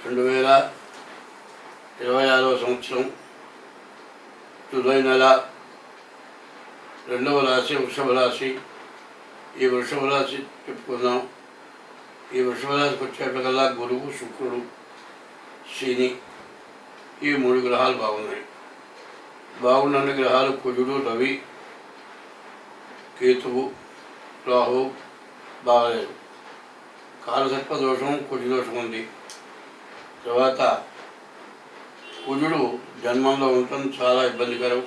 2026 సంవత్సరం జూలై నెల 2వ రాశి వృషభ రాశి. ఈ వృషభ రాశి చెప్పుకుందాం. ఈ వృషభ రాశికి వచ్చేటకల్లా గురువు, శుక్రుడు, శని ఈ 3 గ్రహాలు బాగున్నాయి. బాగున్న గ్రహాలు కుజుడు, రవి, కేతువు, రాహు బాగలేదు. కాలసర్ప దోషం, కుజ దోషం ఉంది. తర్వాత కుజుడు జన్మంలో ఉండటం చాలా ఇబ్బందికరం.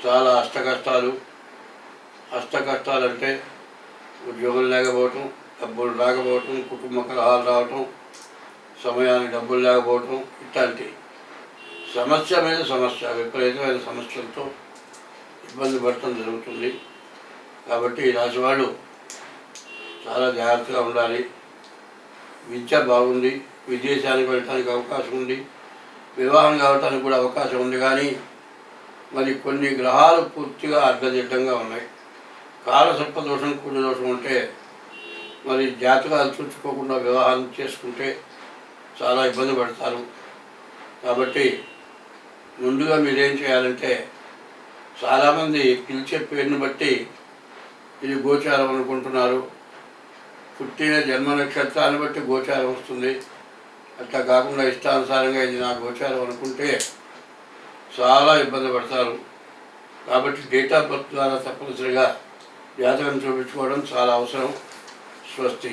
చాలా అష్టకష్టాలంటే ఉద్యోగం లేకపోవటం, డబ్బులు రాకపోవటం, కుటుంబ కలహాలు రావటం, సమయానికి డబ్బులు లేకపోవటం, ఇట్లాంటి సమస్య మీద సమస్య, విపరీతమైన సమస్యలతో ఇబ్బంది పడటం జరుగుతుంది. కాబట్టి ఈ రాశి వాళ్ళు చాలా జాగ్రత్తగా ఉండాలి. విద్య బాగుంది, విదేశానికి వెళ్ళటానికి అవకాశం ఉంది, వివాహం కావటానికి కూడా అవకాశం ఉంది. కానీ మరి కొన్ని గ్రహాలు పూర్తిగా అర్ధదిడ్డంగా ఉన్నాయి. కాలసర్ప దోషం, కుజ దోషం ఉంటే మరి జాతకాలు చూసుకోకుండా వివాహాలు చేసుకుంటే చాలా ఇబ్బంది పడతారు. కాబట్టి ముందుగా మీరేం చేయాలంటే, చాలామంది పిలిచే పేరుని బట్టి ఇది గోచారం అనుకుంటున్నారు. పుట్టిన జన్మ నక్షత్రాన్ని బట్టి గోచారం వస్తుంది. అట్లా కాకుండా ఇష్టానుసారంగా ఇది నా గోచారం అనుకుంటే చాలా ఇబ్బంది పడతారు. కాబట్టి డేట్ ఆఫ్ బర్త్ ద్వారా తప్పనిసరిగా జాతకం చూపించుకోవడం చాలా అవసరం. స్వస్తి.